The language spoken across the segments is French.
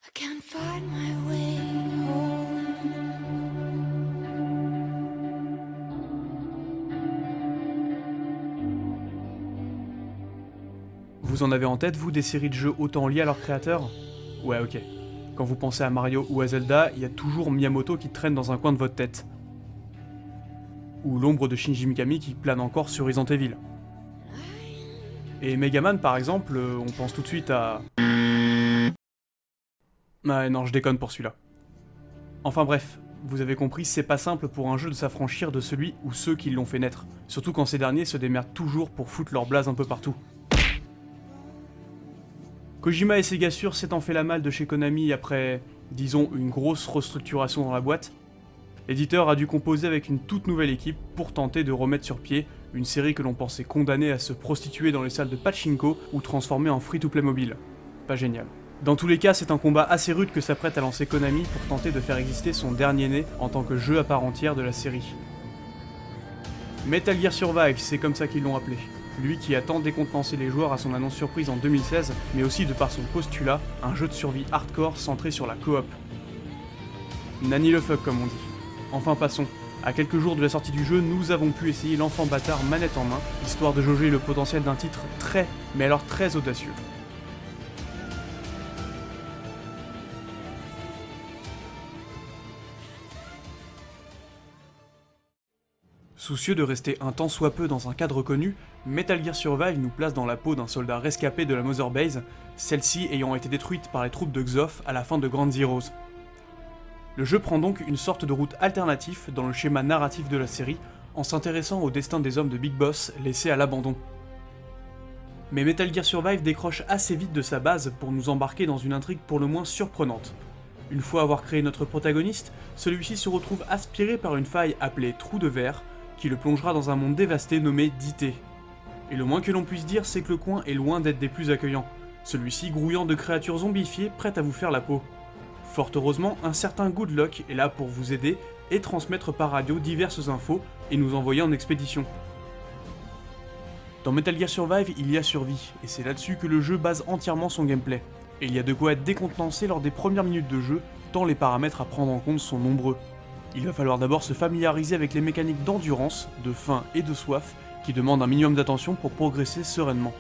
I can't find my way home. Vous en avez en tête, vous, des séries de jeux autant liées à leurs créateurs? Ouais, ok. Quand vous pensez à Mario ou à Zelda, il y a toujours Miyamoto qui traîne dans un coin de votre tête. Ou l'ombre de Shinji Mikami qui plane encore sur Resident Evil. Et Megaman par exemple, on pense tout de suite à... Ah non, je déconne pour celui-là. Enfin bref, vous avez compris, c'est pas simple pour un jeu de s'affranchir de celui ou ceux qui l'ont fait naître. Surtout quand ces derniers se démerdent toujours pour foutre leur blase un peu partout. Kojima et Sega Sur s'étant fait la malle de chez Konami après, disons, une grosse restructuration dans la boîte, l'éditeur a dû composer avec une toute nouvelle équipe pour tenter de remettre sur pied une série que l'on pensait condamnée à se prostituer dans les salles de pachinko ou transformer en free-to-play mobile. Pas génial. Dans tous les cas, c'est un combat assez rude que s'apprête à lancer Konami pour tenter de faire exister son dernier né en tant que jeu à part entière de la série. Metal Gear Survive, c'est comme ça qu'ils l'ont appelé. Lui qui a tant décontenancé les joueurs à son annonce surprise en 2016, mais aussi de par son postulat, un jeu de survie hardcore centré sur la coop. Nani le fuck comme on dit. Enfin passons. À quelques jours de la sortie du jeu, nous avons pu essayer l'enfant bâtard manette en main, histoire de jauger le potentiel d'un titre très, mais alors très audacieux. Soucieux de rester un tant soit peu dans un cadre connu, Metal Gear Survive nous place dans la peau d'un soldat rescapé de la Mother Base, celle-ci ayant été détruite par les troupes de Xof à la fin de Ground Zeroes. Le jeu prend donc une sorte de route alternative dans le schéma narratif de la série, en s'intéressant au destin des hommes de Big Boss laissés à l'abandon. Mais Metal Gear Survive décroche assez vite de sa base pour nous embarquer dans une intrigue pour le moins surprenante. Une fois avoir créé notre protagoniste, celui-ci se retrouve aspiré par une faille appelée Trou de Verre, qui le plongera dans un monde dévasté nommé Dité. Et le moins que l'on puisse dire, c'est que le coin est loin d'être des plus accueillants, celui-ci grouillant de créatures zombifiées prêtes à vous faire la peau. Fort heureusement, un certain Goodluck est là pour vous aider et transmettre par radio diverses infos et nous envoyer en expédition. Dans Metal Gear Survive, il y a survie, et c'est là-dessus que le jeu base entièrement son gameplay. Et il y a de quoi être décontenancé lors des premières minutes de jeu, tant les paramètres à prendre en compte sont nombreux. Il va falloir d'abord se familiariser avec les mécaniques d'endurance, de faim et de soif, qui demandent un minimum d'attention pour progresser sereinement.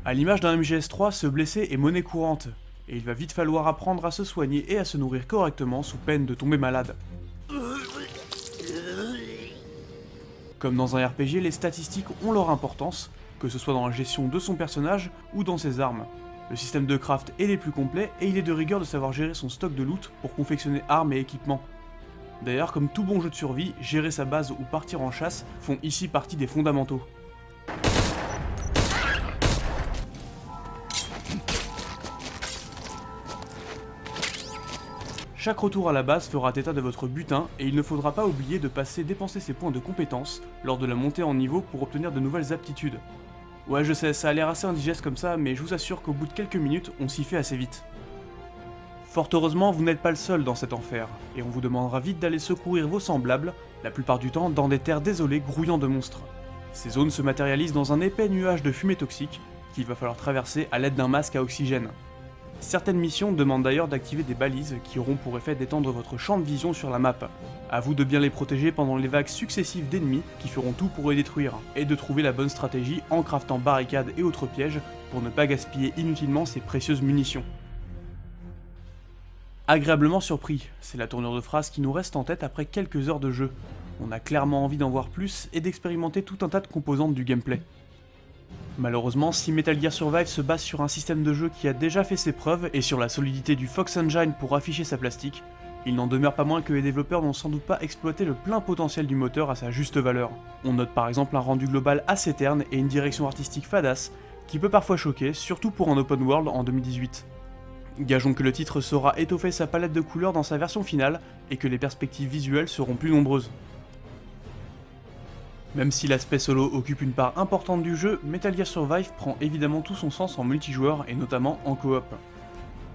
A l'image d'un MGS3, se blesser est monnaie courante, et il va vite falloir apprendre à se soigner et à se nourrir correctement sous peine de tomber malade. Comme dans un RPG, les statistiques ont leur importance, que ce soit dans la gestion de son personnage ou dans ses armes. Le système de craft est des plus complets et il est de rigueur de savoir gérer son stock de loot pour confectionner armes et équipements. D'ailleurs, comme tout bon jeu de survie, gérer sa base ou partir en chasse font ici partie des fondamentaux. Chaque retour à la base fera état de votre butin et il ne faudra pas oublier de dépenser ses points de compétence lors de la montée en niveau pour obtenir de nouvelles aptitudes. Ouais, je sais, ça a l'air assez indigeste comme ça, mais je vous assure qu'au bout de quelques minutes, on s'y fait assez vite. Fort heureusement, vous n'êtes pas le seul dans cet enfer, et on vous demandera vite d'aller secourir vos semblables, la plupart du temps dans des terres désolées grouillant de monstres. Ces zones se matérialisent dans un épais nuage de fumée toxique, qu'il va falloir traverser à l'aide d'un masque à oxygène. Certaines missions demandent d'ailleurs d'activer des balises qui auront pour effet d'étendre votre champ de vision sur la map. A vous de bien les protéger pendant les vagues successives d'ennemis qui feront tout pour les détruire, et de trouver la bonne stratégie en craftant barricades et autres pièges pour ne pas gaspiller inutilement ces précieuses munitions. Agréablement surpris, c'est la tournure de phrase qui nous reste en tête après quelques heures de jeu. On a clairement envie d'en voir plus et d'expérimenter tout un tas de composantes du gameplay. Malheureusement, si Metal Gear Survive se base sur un système de jeu qui a déjà fait ses preuves et sur la solidité du Fox Engine pour afficher sa plastique, il n'en demeure pas moins que les développeurs n'ont sans doute pas exploité le plein potentiel du moteur à sa juste valeur. On note par exemple un rendu global assez terne et une direction artistique fadasse, qui peut parfois choquer, surtout pour un open world en 2018. Gageons que le titre saura étoffer sa palette de couleurs dans sa version finale, et que les perspectives visuelles seront plus nombreuses. Même si l'aspect solo occupe une part importante du jeu, Metal Gear Survive prend évidemment tout son sens en multijoueur et notamment en coop.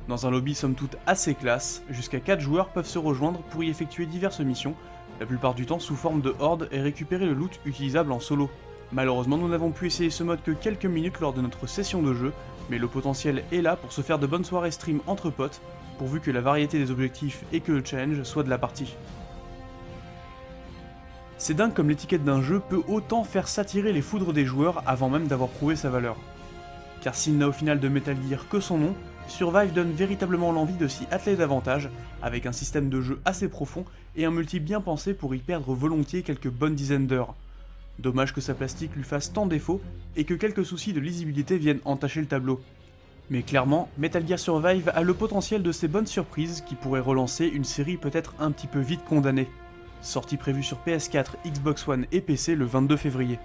Dans un lobby somme toute assez classe, jusqu'à 4 joueurs peuvent se rejoindre pour y effectuer diverses missions, la plupart du temps sous forme de horde et récupérer le loot utilisable en solo. Malheureusement, nous n'avons pu essayer ce mode que quelques minutes lors de notre session de jeu, Mais le potentiel est là pour se faire de bonnes soirées stream entre potes, pourvu que la variété des objectifs et que le challenge soit de la partie. C'est dingue comme l'étiquette d'un jeu peut autant faire s'attirer les foudres des joueurs avant même d'avoir prouvé sa valeur. Car s'il n'a au final de Metal Gear que son nom, Survive donne véritablement l'envie de s'y atteler davantage, avec un système de jeu assez profond et un multi bien pensé pour y perdre volontiers quelques bonnes dizaines d'heures. Dommage que sa plastique lui fasse tant défaut et que quelques soucis de lisibilité viennent entacher le tableau. Mais clairement, Metal Gear Survive a le potentiel de ces bonnes surprises qui pourraient relancer une série peut-être un petit peu vite condamnée. Sortie prévue sur PS4, Xbox One et PC le 22 février.